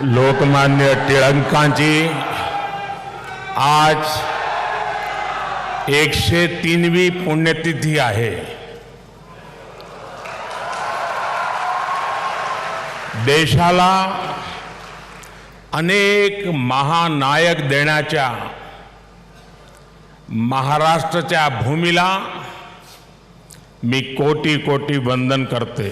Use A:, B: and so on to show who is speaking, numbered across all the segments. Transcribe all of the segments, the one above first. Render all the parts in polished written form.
A: लोकमान्य टिळकांची आज 103वी पुण्यतिथी आहे. देशाला अनेक महानायक देण्याच्या महाराष्ट्राच्या भूमीला मी कोटी कोटी वंदन करते.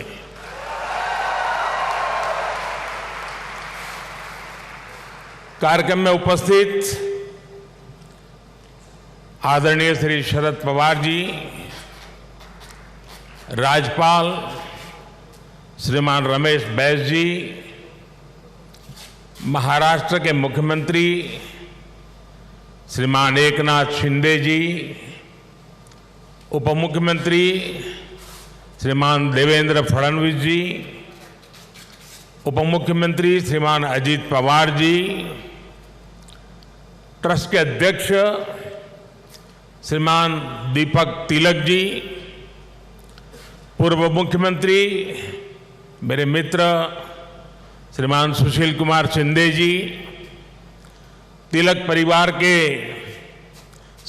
A: कार्यक्रम में उपस्थित आदरणीय श्री शरद पवार जी, राज्यपाल श्रीमान रमेश बैस जी, महाराष्ट्र के मुख्यमंत्री श्रीमान एकनाथ शिंदे जी, उप मुख्यमंत्री श्रीमान देवेंद्र फडणवीस जी, उप मुख्यमंत्री श्रीमान अजीत पवार जी, ट्रस्ट के अध्यक्ष श्रीमान दीपक तिलक जी, पूर्व मुख्यमंत्री मेरे मित्र श्रीमान सुशील कुमार शिंदे जी, तिलक परिवार के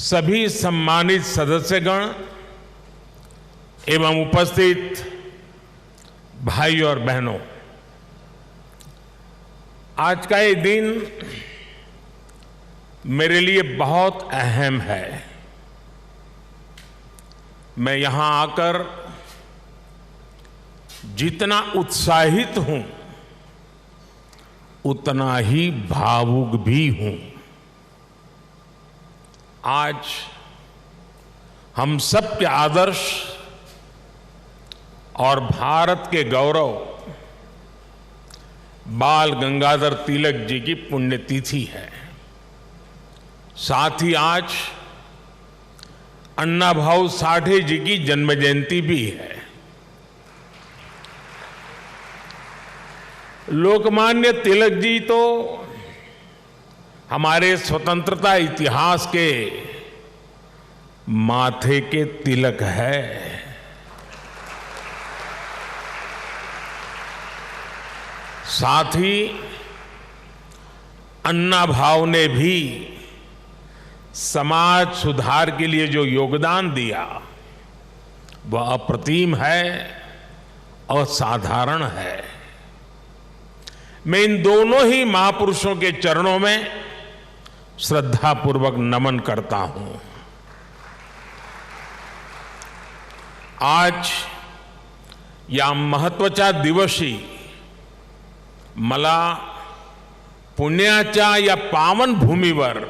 A: सभी सम्मानित सदस्यगण एवं उपस्थित भाई और बहनों, आज का ये दिन मेरे लिए बहुत अहम है. मैं यहां आकर जितना उत्साहित हूं उतना ही भावुक भी हूं. आज हम सबके आदर्श और भारत के गौरव बाल गंगाधर तिलक जी की पुण्यतिथि है. साथ ही आज अन्ना भाऊ साठे जी की जन्म जयंती भी है. लोकमान्य तिलक जी तो हमारे स्वतंत्रता इतिहास के माथे के तिलक है. साथ ही अन्ना भाऊ ने भी समाज सुधार के लिए जो योगदान दिया वह अप्रतिम है, असाधारण है. मैं इन दोनों ही महापुरुषों के चरणों में श्रद्धापूर्वक नमन करता हूं. आज या महत्वाच्या दिवशी मला पुण्याच्या या पावन भूमीवर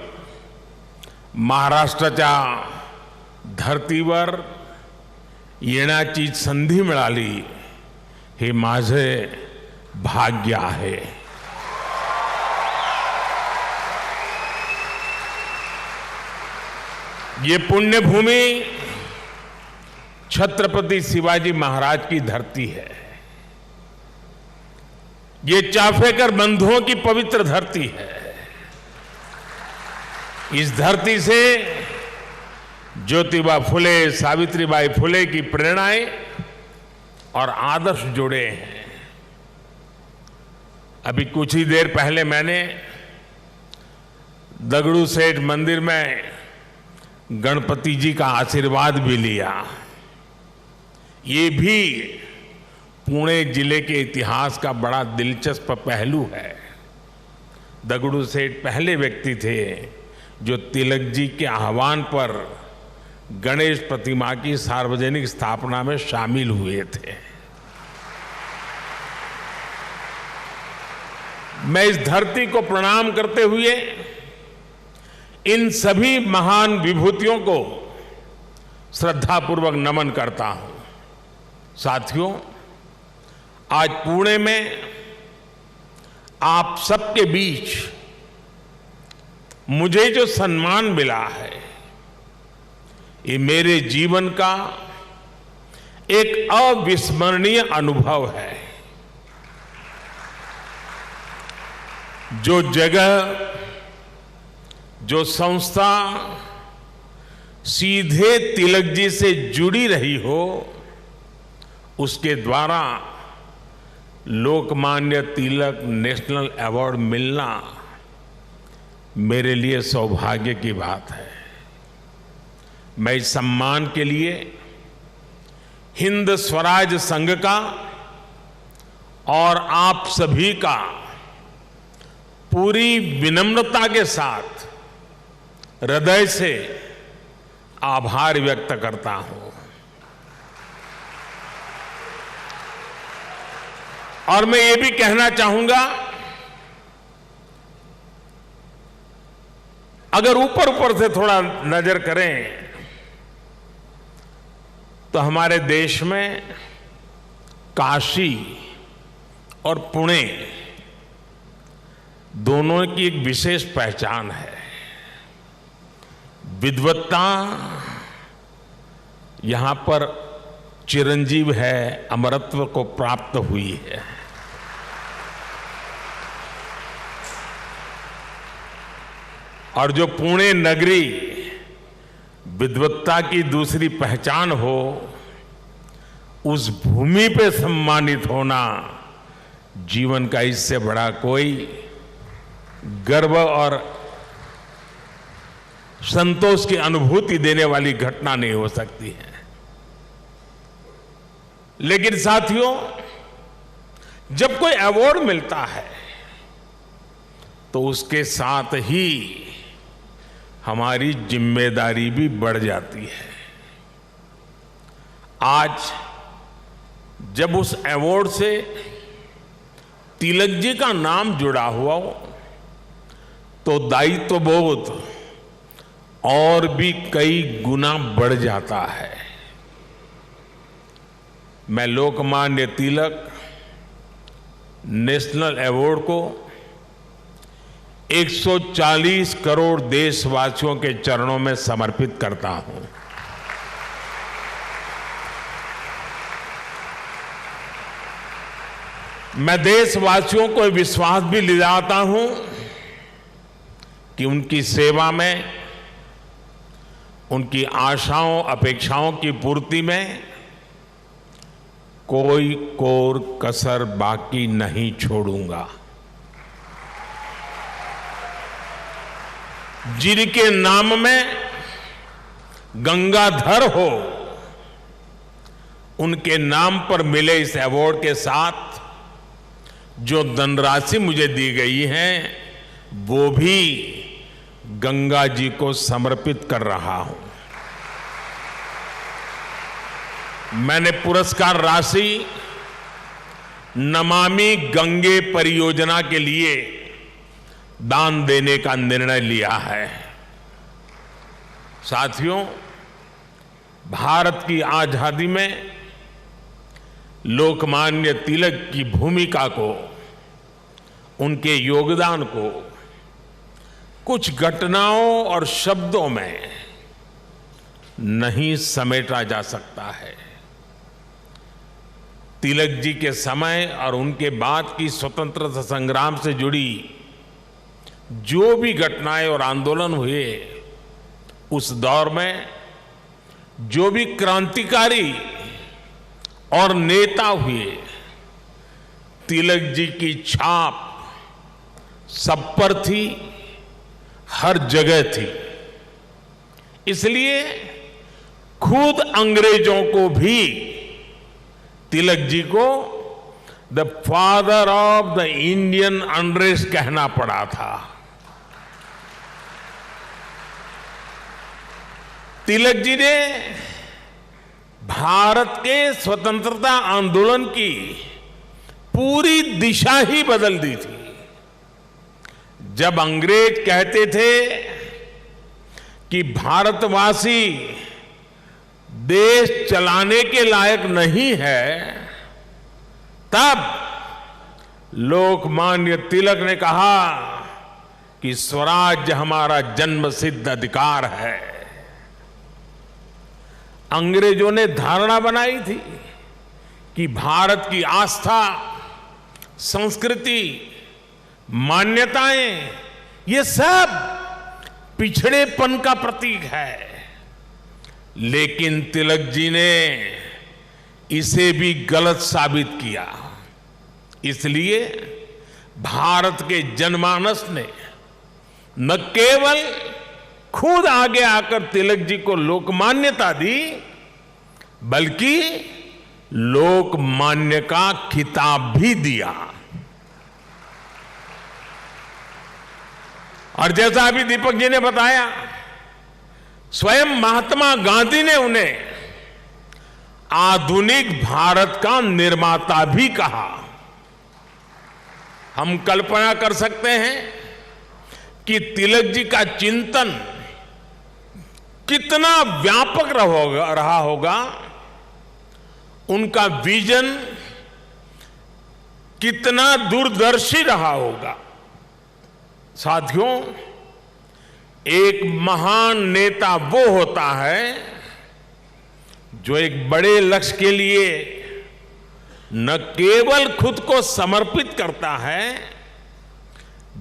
A: महाराष्ट्राच्या धर्तीवर येण्याची संधी मिळाली हे माझे भाग्य आहे. ये पुण्यभूमि छत्रपति शिवाजी महाराज की धरती है. ये चाफेकर बंधुओं की पवित्र धरती है. इस धरती से ज्योतिबा फुले, सावित्रीबाई फुले की प्रेरणाएं और आदर्श जुड़े हैं. अभी कुछ ही देर पहले मैंने दगड़ू सेठ मंदिर में गणपति जी का आशीर्वाद भी लिया. ये भी पुणे जिले के इतिहास का बड़ा दिलचस्प पहलू है. दगड़ू सेठ पहले व्यक्ति थे जो तिलक जी के आह्वान पर गणेश प्रतिमा की सार्वजनिक स्थापना में शामिल हुए थे. मैं इस धरती को प्रणाम करते हुए इन सभी महान विभूतियों को श्रद्धापूर्वक नमन करता हूं. साथियों, आज पुणे में आप सबके बीच मुझे जो सम्मान मिला है ये मेरे जीवन का एक अविस्मरणीय अनुभव है. जो जगह, जो संस्था सीधे तिलक जी से जुड़ी रही हो उसके द्वारा लोकमान्य तिलक नेशनल अवार्ड मिलना मेरे लिए सौभाग्य की बात है। मैं इस सम्मान के लिए हिंद स्वराज संघ का और आप सभी का पूरी विनम्रता के साथ हृदय से आभार व्यक्त करता हूं। और मैं ये भी कहना चाहूंगा, अगर ऊपर ऊपर से थोड़ा नजर करें तो हमारे देश में काशी और पुणे दोनों की एक विशेष पहचान है। विद्वत्ता यहां पर चिरंजीव है, अमरत्व को प्राप्त हुई है। और जो पुणे नगरी विद्वत्ता की दूसरी पहचान हो, उस भूमि पे सम्मानित होना जीवन का इससे बड़ा कोई गर्व और संतोष की अनुभूति देने वाली घटना नहीं हो सकती है। लेकिन साथियों, जब कोई अवार्ड मिलता है तो उसके साथ ही हमारी जिम्मेदारी भी बढ़ जाती है। आज जब उस अवार्ड से तिलक जी का नाम जुड़ा हुआ हो तो दायित्व बोध और भी कई गुना बढ़ जाता है। मैं लोकमान्य तिलक नेशनल अवार्ड को 140 करोड़ देशवासियों के चरणों में समर्पित करता हूं। मैं देशवासियों को विश्वास भी दिलाता हूं कि उनकी सेवा में, उनकी आशाओं अपेक्षाओं की पूर्ति में कोई कोर कसर बाकी नहीं छोड़ूंगा। जिनके नाम में गंगाधर हो, उनके नाम पर मिले इस अवार्ड के साथ जो धनराशि मुझे दी गई है वो भी गंगा जी को समर्पित कर रहा हूं। मैंने पुरस्कार राशि नमामि गंगे परियोजना के लिए दान देने का निर्णय लिया है। साथियों, भारत की आजादी में लोकमान्य तिलक की भूमिका को, उनके योगदान को कुछ घटनाओं और शब्दों में नहीं समेटा जा सकता है। तिलक जी के समय और उनके बाद की स्वतंत्रता संग्राम से जुड़ी जो भी घटनाएं और आंदोलन हुए, उस दौर में जो भी क्रांतिकारी और नेता हुए, तिलक जी की छाप सब पर थी, हर जगह थी। इसलिए खुद अंग्रेजों को भी तिलक जी को the father of the Indian unrest कहना पड़ा था। तिलक जी ने भारत के स्वतंत्रता आंदोलन की पूरी दिशा ही बदल दी थी। जब अंग्रेज कहते थे कि भारतवासी देश चलाने के लायक नहीं है, तब लोकमान्य तिलक ने कहा कि स्वराज्य हमारा जन्मसिद्ध अधिकार है। अंग्रेजों ने धारणा बनाई थी कि भारत की आस्था, संस्कृति, मान्यताएं, ये सब पिछड़ेपन का प्रतीक है। लेकिन तिलक जी ने इसे भी गलत साबित किया। इसलिए भारत के जनमानस ने न केवल खुद आगे आकर तिलक जी को लोकमान्यता दी, बल्कि लोकमान्य का खिताब भी दिया। और जैसा अभी दीपक जी ने बताया, स्वयं महात्मा गांधी ने उन्हें आधुनिक भारत का निर्माता भी कहा। हम कल्पना कर सकते हैं कि तिलक जी का चिंतन कितना व्यापक रहा होगा, उनका विजन कितना दूरदर्शी रहा होगा। साथियों, एक महान नेता वो होता है जो एक बड़े लक्ष्य के लिए न केवल खुद को समर्पित करता है,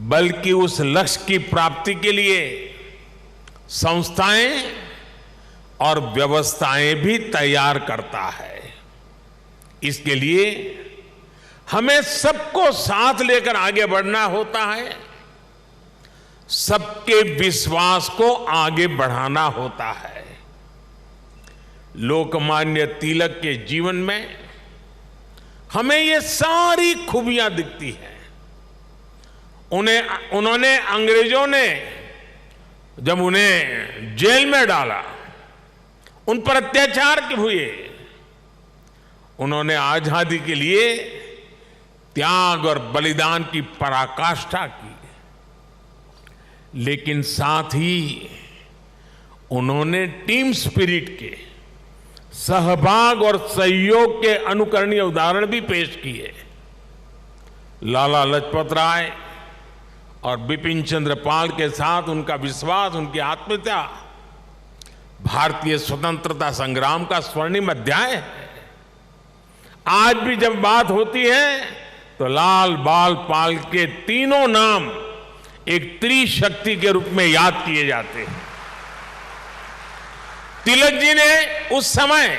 A: बल्कि उस लक्ष्य की प्राप्ति के लिए संस्थाएं और व्यवस्थाएं भी तैयार करता है। इसके लिए हमें सबको साथ लेकर आगे बढ़ना होता है, सबके विश्वास को आगे बढ़ाना होता है। लोकमान्य तिलक के जीवन में हमें ये सारी खूबियां दिखती हैं। उन्होंने अंग्रेजों ने जब उन्हें जेल में डाला, उन पर अत्याचार हुए, उन्होंने आजादी के लिए त्याग और बलिदान की पराकाष्ठा की, लेकिन साथ ही उन्होंने टीम स्पिरिट के, सहभाग और सहयोग के अनुकरणीय उदाहरण भी पेश किए। लाला लाजपत राय और बिपिन चंद्र पाल के साथ उनका विश्वास, उनकी आत्मीयता भारतीय स्वतंत्रता संग्राम का स्वर्णिम अध्याय है। आज भी जब बात होती है तो लाल बाल पाल के तीनों नाम एक त्रिशक्ति के रूप में याद किए जाते हैं। तिलक जी ने उस समय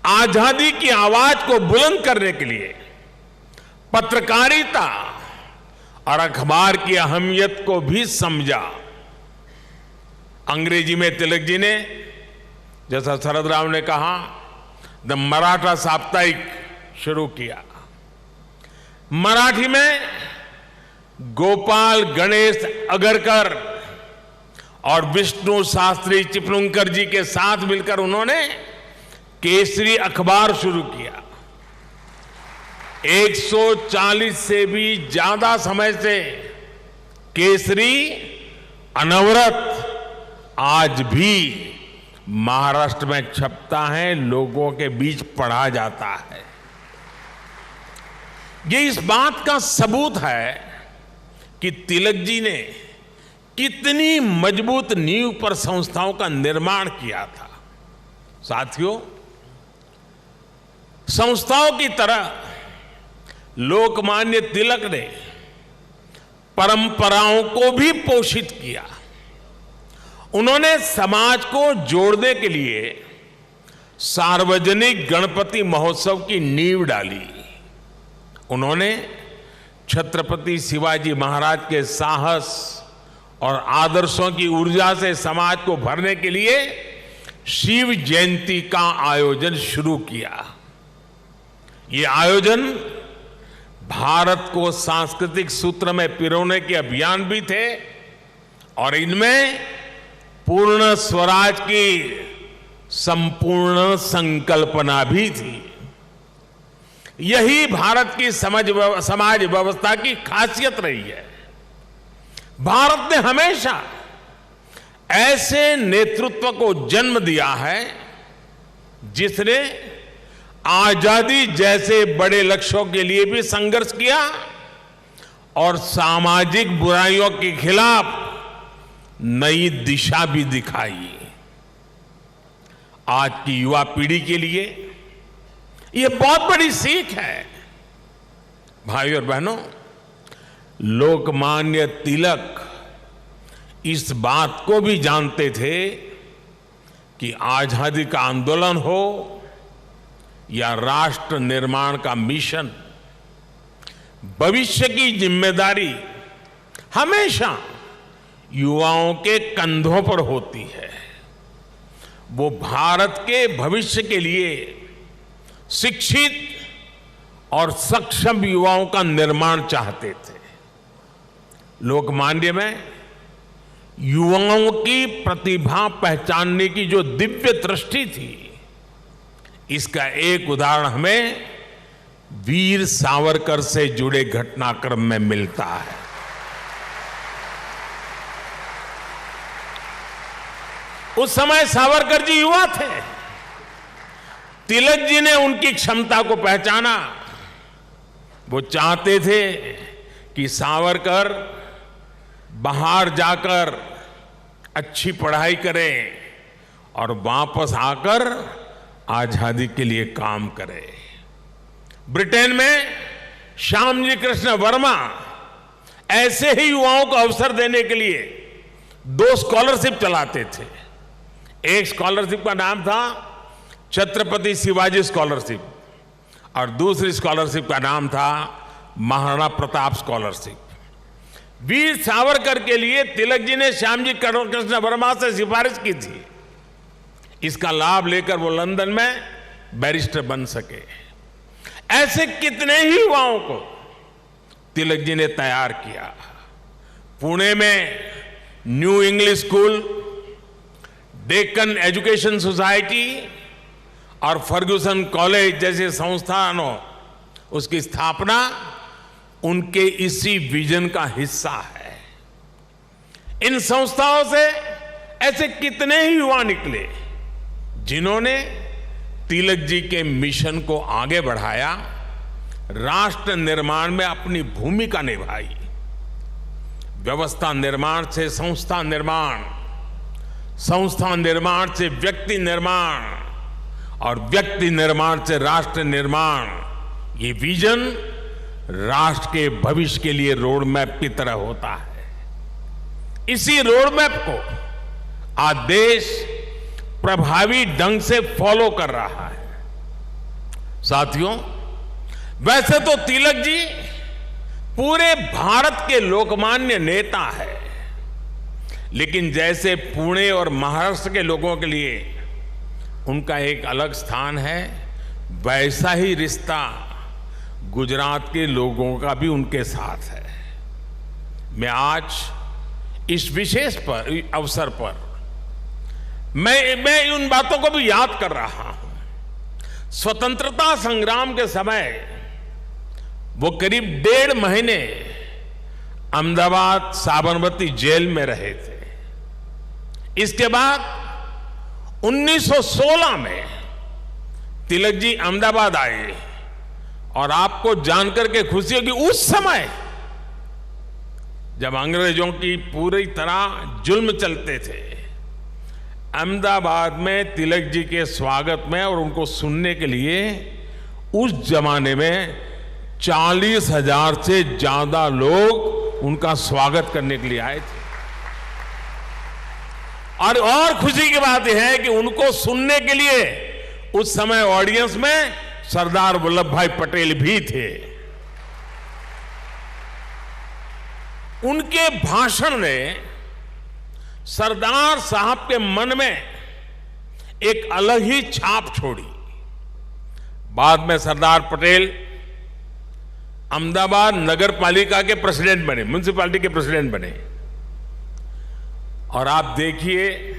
A: आजादी की आवाज को बुलंद करने के लिए पत्रकारिता और अखबार की अहमियत को भी समझा। अंग्रेजी में तिलक जी ने, जैसा शरद राव ने कहा, द मराठा साप्ताहिक शुरू किया। मराठी में गोपाल गणेश अगरकर और विष्णु शास्त्री चिपलुंकर जी के साथ मिलकर उन्होंने केसरी अखबार शुरू किया। 140 से भी ज्यादा समय से केसरी अनवरत आज भी महाराष्ट्र में छपता है, लोगों के बीच पढ़ा जाता है। ये इस बात का सबूत है कि तिलक जी ने कितनी मजबूत नींव पर संस्थाओं का निर्माण किया था। साथियों, संस्थाओं की तरह लोकमान्य तिलक ने परंपराओं को भी पोषित किया। उन्होंने समाज को जोड़ने के लिए सार्वजनिक गणपति महोत्सव की नींव डाली। उन्होंने छत्रपति शिवाजी महाराज के साहस और आदर्शों की ऊर्जा से समाज को भरने के लिए शिव जयंती का आयोजन शुरू किया। ये आयोजन भारत को सांस्कृतिक सूत्र में पिरोने के अभियान भी थे और इनमें पूर्ण स्वराज की संपूर्ण संकल्पना भी थी। यही भारत की समाज व्यवस्था की खासियत रही है। भारत ने हमेशा ऐसे नेतृत्व को जन्म दिया है जिसने आजादी जैसे बड़े लक्ष्यों के लिए भी संघर्ष किया और सामाजिक बुराइयों के खिलाफ नई दिशा भी दिखाई। आज की युवा पीढ़ी के लिए यह बहुत बड़ी सीख है। भाइयों और बहनों, लोकमान्य तिलक इस बात को भी जानते थे कि आजादी का आंदोलन हो या राष्ट्र निर्माण का मिशन, भविष्य की जिम्मेदारी हमेशा युवाओं के कंधों पर होती है। वो भारत के भविष्य के लिए शिक्षित और सक्षम युवाओं का निर्माण चाहते थे। लोकमान्य में युवाओं की प्रतिभा पहचानने की जो दिव्य दृष्टि थी, इसका एक उदाहरण हमें वीर सावरकर से जुड़े घटनाक्रम में मिलता है। उस समय सावरकर जी युवा थे। तिलक जी ने उनकी क्षमता को पहचाना। वो चाहते थे कि सावरकर बाहर जाकर अच्छी पढ़ाई करें और वापस आकर आजादी के लिए काम करें। ब्रिटेन में श्यामजी कृष्ण वर्मा ऐसे ही युवाओं को अवसर देने के लिए 2 स्कॉलरशिप चलाते थे। एक स्कॉलरशिप का नाम था छत्रपति शिवाजी स्कॉलरशिप और दूसरी स्कॉलरशिप का नाम था महाराणा प्रताप स्कॉलरशिप। वीर सावरकर के लिए तिलक जी ने श्यामजी कृष्ण वर्मा से सिफारिश की थी। इसका लाभ लेकर वो लंदन में बैरिस्टर बन सके। ऐसे कितने ही युवाओं को तिलक जी ने तैयार किया। पुणे में new English school, Deccan education society और फर्ग्यूसन कॉलेज जैसे संस्थानों, उसकी स्थापना उनके इसी विजन का हिस्सा है। इन संस्थाओं से ऐसे कितने ही युवा निकले जिन्होंने तिलक जी के मिशन को आगे बढ़ाया, राष्ट्र निर्माण में अपनी भूमिका निभाई। व्यवस्था निर्माण से संस्था निर्माण, संस्था निर्माण से व्यक्ति निर्माण और व्यक्ति निर्माण से राष्ट्र निर्माण, ये विजन राष्ट्र के भविष्य के लिए रोड मैप की तरह होता है। इसी रोड मैप को आज देश प्रभावी ढंग से फॉलो कर रहा है। साथियों, वैसे तो तिलक जी पूरे भारत के लोकमान्य नेता है, लेकिन जैसे पुणे और महाराष्ट्र के लोगों के लिए उनका एक अलग स्थान है, वैसा ही रिश्ता गुजरात के लोगों का भी उनके साथ है। मैं आज इस विशेष अवसर पर मैं उन बातों को भी याद कर रहा हूं। स्वतंत्रता संग्राम के समय वो करीब 1.5 महीने अहमदाबाद साबरमती जेल में रहे थे। इसके बाद 1916 में तिलक जी अहमदाबाद आए और आपको जानकर के खुशी होगी, उस समय जब अंग्रेजों की पूरी तरह जुल्म चलते थे, अहमदाबाद में तिलक जी के स्वागत में और उनको सुनने के लिए उस जमाने में 40,000 से ज्यादा लोग उनका स्वागत करने के लिए आए थे। और खुशी की बात यह है कि उनको सुनने के लिए उस समय ऑडियंस में सरदार वल्लभ भाई पटेल भी थे। उनके भाषण ने सरदार साहब के मन में एक अलग ही छाप छोड़ी। बाद में सरदार पटेल अहमदाबाद नगर पालिका के प्रेसिडेंट बने, म्युनिसिपैलिटी के प्रेसिडेंट बने। और आप देखिए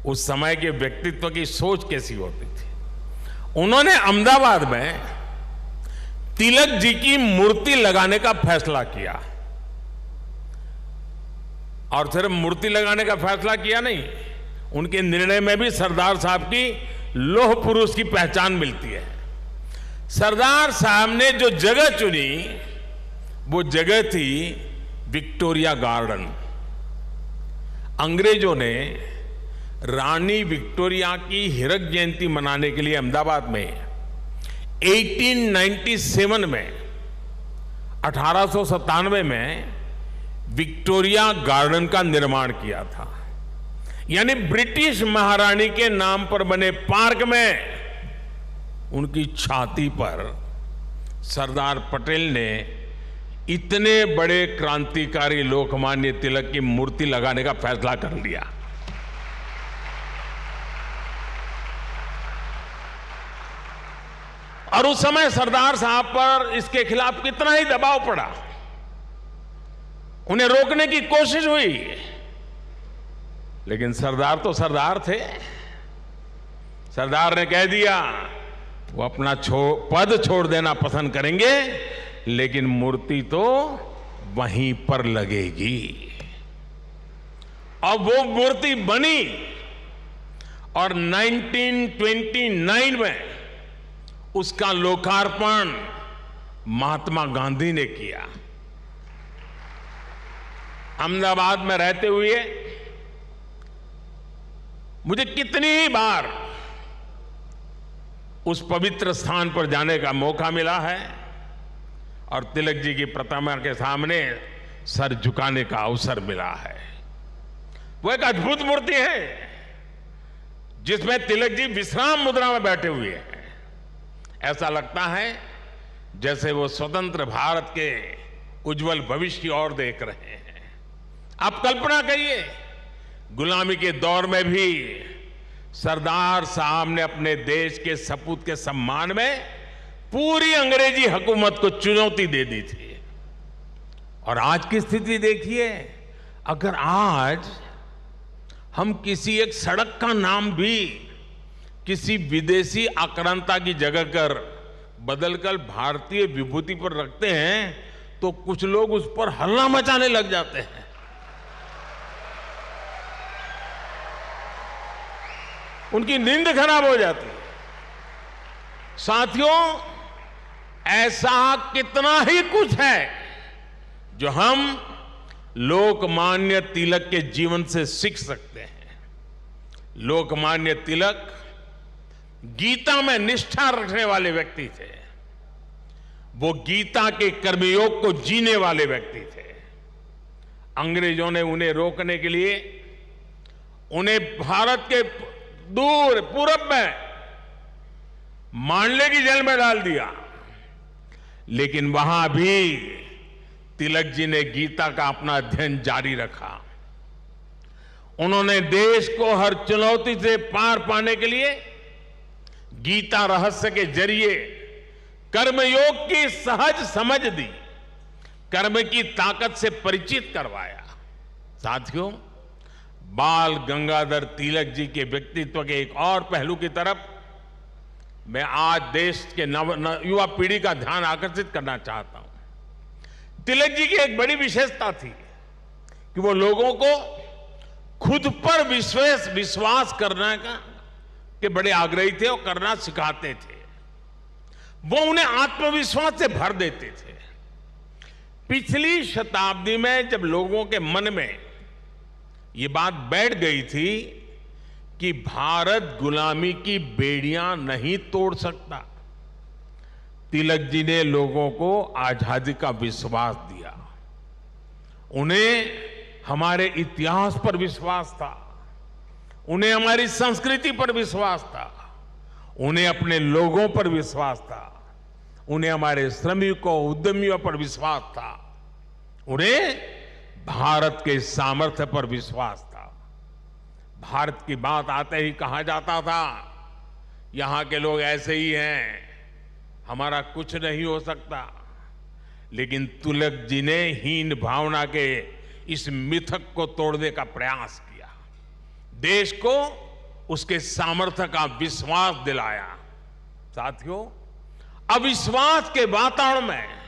A: उस समय के व्यक्तित्व की सोच कैसी होती थी। उन्होंने अहमदाबाद में तिलक जी की मूर्ति लगाने का फैसला किया। और सिर्फ मूर्ति लगाने का फैसला किया नहीं, उनके निर्णय में भी सरदार साहब की लौह पुरुष की पहचान मिलती है। सरदार साहब ने जो जगह चुनी वो जगह थी विक्टोरिया गार्डन। अंग्रेजों ने रानी विक्टोरिया की हीरक जयंती मनाने के लिए अहमदाबाद में 1897 में 1897 में विक्टोरिया गार्डन का निर्माण किया था। यानी ब्रिटिश महारानी के नाम पर बने पार्क में उनकी छाती पर सरदार पटेल ने इतने बड़े क्रांतिकारी लोकमान्य तिलक की मूर्ति लगाने का फैसला कर लिया। और उस समय सरदार साहब पर इसके खिलाफ कितना ही दबाव पड़ा, उन्हें रोकने की कोशिश हुई, लेकिन सरदार तो सरदार थे। सरदार ने कह दिया वो अपना पद छोड़ देना पसंद करेंगे, लेकिन मूर्ति तो वहीं पर लगेगी। और वो मूर्ति बनी और 1929 में उसका लोकार्पण महात्मा गांधी ने किया। अहमदाबाद में रहते हुए मुझे कितनी ही बार उस पवित्र स्थान पर जाने का मौका मिला है और तिलक जी की प्रतिमा के सामने सर झुकाने का अवसर मिला है। वो एक अद्भुत मूर्ति है जिसमें तिलक जी विश्राम मुद्रा में बैठे हुए हैं। ऐसा लगता है जैसे वो स्वतंत्र भारत के उज्जवल भविष्य की ओर देख रहे हैं। आप कल्पना करिए, गुलामी के दौर में भी सरदार साहब ने अपने देश के सपूत के सम्मान में पूरी अंग्रेजी हुकूमत को चुनौती दे दी थी। और आज की स्थिति देखिए, अगर आज हम किसी एक सड़क का नाम भी किसी विदेशी आक्रांता की जगह कर बदलकर भारतीय विभूति पर रखते हैं तो कुछ लोग उस पर हल्ला मचाने लग जाते हैं। उनकी नींद खराब हो जाती है। साथियों, ऐसा कितना ही कुछ है जो हम लोकमान्य तिलक के जीवन से सीख सकते हैं। लोकमान्य तिलक गीता में निष्ठा रखने वाले व्यक्ति थे। वो गीता के कर्मयोग को जीने वाले व्यक्ति थे। अंग्रेजों ने उन्हें रोकने के लिए उन्हें भारत के दूर पूरब में मांडले की जेल में डाल दिया, लेकिन वहां भी तिलक जी ने गीता का अपना अध्ययन जारी रखा। उन्होंने देश को हर चुनौती से पार पाने के लिए गीता रहस्य के जरिए कर्मयोग की सहज समझ दी, कर्म की ताकत से परिचित करवाया। साथियों, बाल गंगाधर तिलक जी के व्यक्तित्व के एक और पहलू की तरफ मैं आज देश के युवा पीढ़ी का ध्यान आकर्षित करना चाहता हूं। तिलक जी की एक बड़ी विशेषता थी कि वो लोगों को खुद पर विश्वास करने के बड़े आग्रही थे और करना सिखाते थे। वो उन्हें आत्मविश्वास से भर देते थे। पिछली शताब्दी में जब लोगों के मन में ये बात बैठ गई थी कि भारत गुलामी की बेड़ियां नहीं तोड़ सकता, तिलक जी ने लोगों को आजादी का विश्वास दिया। उन्हें हमारे इतिहास पर विश्वास था, उन्हें हमारी संस्कृति पर विश्वास था, उन्हें अपने लोगों पर विश्वास था, उन्हें हमारे श्रमिकों उद्यमियों पर विश्वास था, उन्हें भारत के सामर्थ्य पर विश्वास था। भारत की बात आते ही कहा जाता था यहां के लोग ऐसे ही हैं, हमारा कुछ नहीं हो सकता। लेकिन तिलक जी ने हीन भावना के इस मिथक को तोड़ने का प्रयास किया, देश को उसके सामर्थ्य का विश्वास दिलाया। साथियों, अविश्वास के वातावरण में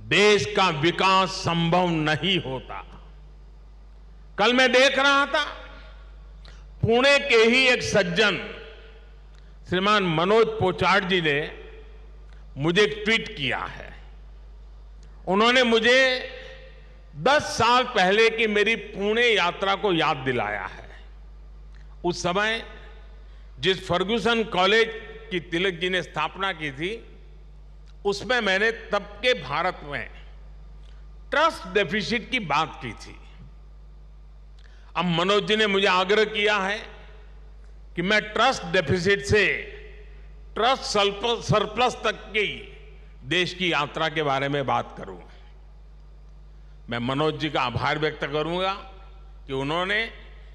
A: देश का विकास संभव नहीं होता। कल मैं देख रहा था, पुणे के ही एक सज्जन श्रीमान मनोज पोचाट जी ने मुझे एक ट्वीट किया है। उन्होंने मुझे 10 साल पहले की मेरी पुणे यात्रा को याद दिलाया है। उस समय जिस फर्ग्यूसन कॉलेज की तिलक जी ने स्थापना की थी, उसमें मैंने तब के भारत में ट्रस्ट डेफिसिट की बात की थी। अब मनोज जी ने मुझे आग्रह किया है कि मैं ट्रस्ट डेफिसिट से ट्रस्ट सरप्लस तक की देश की यात्रा के बारे में बात करूं। मैं मनोज जी का आभार व्यक्त करूंगा कि उन्होंने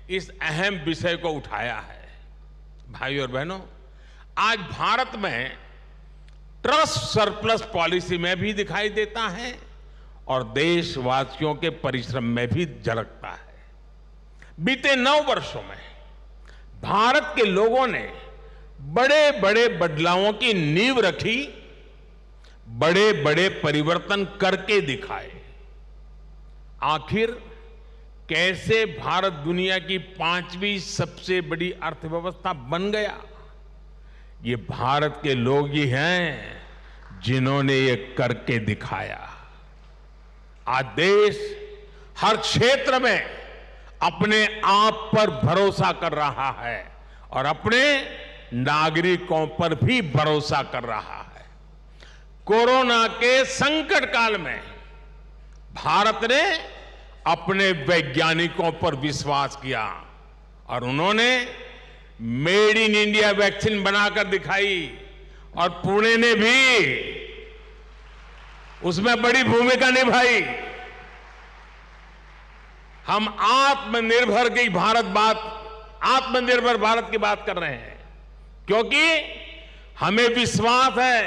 A: इस अहम विषय को उठाया है। भाइयों और बहनों, आज भारत में ट्रस्ट सरप्लस पॉलिसी में भी दिखाई देता है और देशवासियों के परिश्रम में भी झलकता है। बीते 9 वर्षों में भारत के लोगों ने बड़े बड़े बदलावों की नींव रखी, बड़े बड़े परिवर्तन करके दिखाए। आखिर कैसे भारत दुनिया की 5वीं सबसे बड़ी अर्थव्यवस्था बन गया? ये भारत के लोग ही हैं जिन्होंने ये करके दिखाया। आज देश हर क्षेत्र में अपने आप पर भरोसा कर रहा है और अपने नागरिकों पर भी भरोसा कर रहा है। कोरोना के संकट काल में भारत ने अपने वैज्ञानिकों पर विश्वास किया और उन्होंने मेड इन इंडिया वैक्सीन बनाकर दिखाई और पुणे ने भी उसमें बड़ी भूमिका निभाई। हम आत्मनिर्भर भारत की बात कर रहे हैं क्योंकि हमें विश्वास है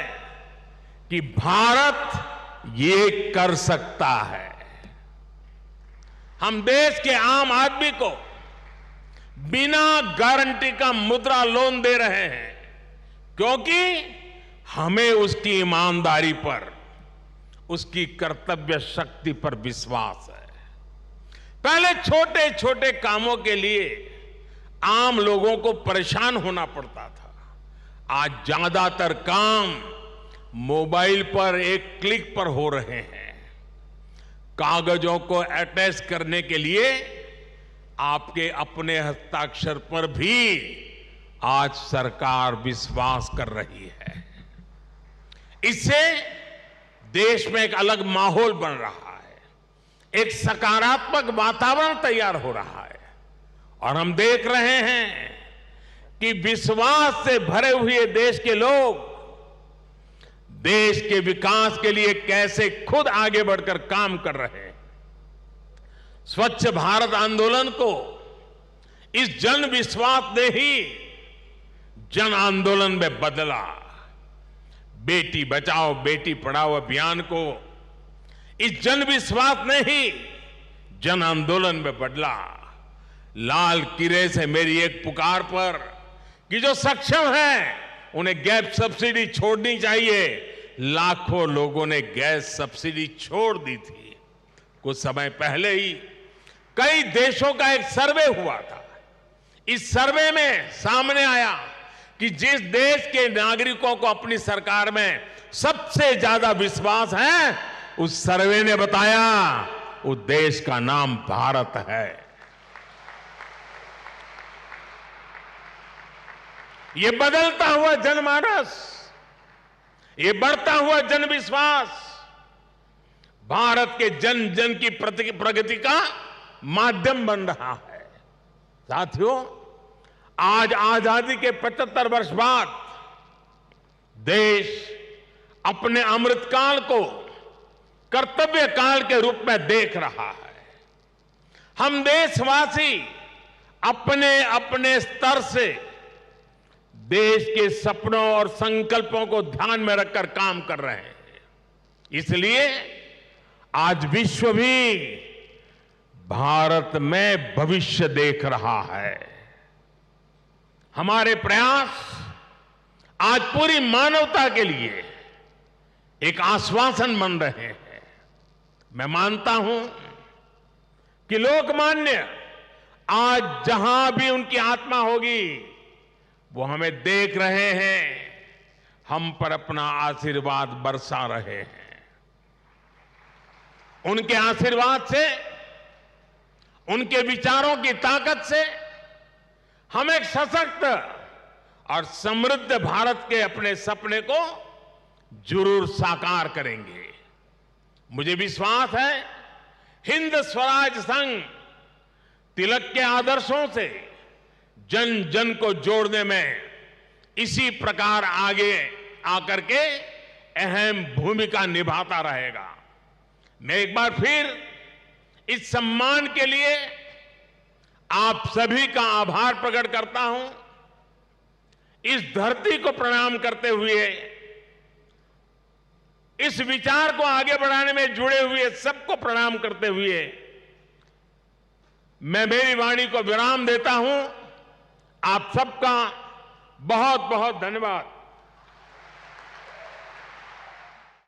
A: कि भारत ये कर सकता है। हम देश के आम आदमी को बिना गारंटी का मुद्रा लोन दे रहे हैं क्योंकि हमें उसकी ईमानदारी पर, उसकी कर्तव्य शक्ति पर विश्वास है। पहले छोटे छोटे कामों के लिए आम लोगों को परेशान होना पड़ता था। आज ज्यादातर काम मोबाइल पर एक क्लिक पर हो रहे हैं। कागजों को अटैच करने के लिए आपके अपने हस्ताक्षर पर भी आज सरकार विश्वास कर रही है। इससे देश में एक अलग माहौल बन रहा है, एक सकारात्मक वातावरण तैयार हो रहा है और हम देख रहे हैं कि विश्वास से भरे हुए देश के लोग देश के विकास के लिए कैसे खुद आगे बढ़कर काम कर रहे हैं। स्वच्छ भारत आंदोलन को इस जन विश्वास ने ही जन आंदोलन में बदला। बेटी बचाओ बेटी पढ़ाओ अभियान को इस जन विश्वास ने ही जन आंदोलन में बदला। लाल किले से मेरी एक पुकार पर कि जो सक्षम हैं उन्हें गैस सब्सिडी छोड़नी चाहिए, लाखों लोगों ने गैस सब्सिडी छोड़ दी थी। कुछ समय पहले ही कई देशों का एक सर्वे हुआ था। इस सर्वे में सामने आया कि जिस देश के नागरिकों को अपनी सरकार में सबसे ज्यादा विश्वास है, उस सर्वे ने बताया उस देश का नाम भारत है। ये बदलता हुआ जनमानस, ये बढ़ता हुआ जनविश्वास भारत के जन जन की प्रगति का माध्यम बन रहा है। साथियों, आज आजादी के 75 वर्ष बाद देश अपने अमृतकाल को कर्तव्य काल के रूप में देख रहा है। हम देशवासी अपने अपने स्तर से देश के सपनों और संकल्पों को ध्यान में रखकर काम कर रहे हैं। इसलिए आज विश्व भी भारत में भविष्य देख रहा है। हमारे प्रयास आज पूरी मानवता के लिए एक आश्वासन बन रहे हैं। मैं मानता हूं कि लोकमान्य आज जहां भी उनकी आत्मा होगी वो हमें देख रहे हैं, हम पर अपना आशीर्वाद बरसा रहे हैं। उनके आशीर्वाद से, उनके विचारों की ताकत से हम एक सशक्त और समृद्ध भारत के अपने सपने को जरूर साकार करेंगे। मुझे विश्वास है हिंद स्वराज संघ तिलक के आदर्शों से जन जन को जोड़ने में इसी प्रकार आगे आकर के अहम भूमिका निभाता रहेगा। मैं एक बार फिर इस सम्मान के लिए आप सभी का आभार प्रकट करता हूं। इस धरती को प्रणाम करते हुए, इस विचार को आगे बढ़ाने में जुड़े हुए सबको प्रणाम करते हुए मैं मेरी वाणी को विराम देता हूं। आप सबका बहुत बहुत धन्यवाद।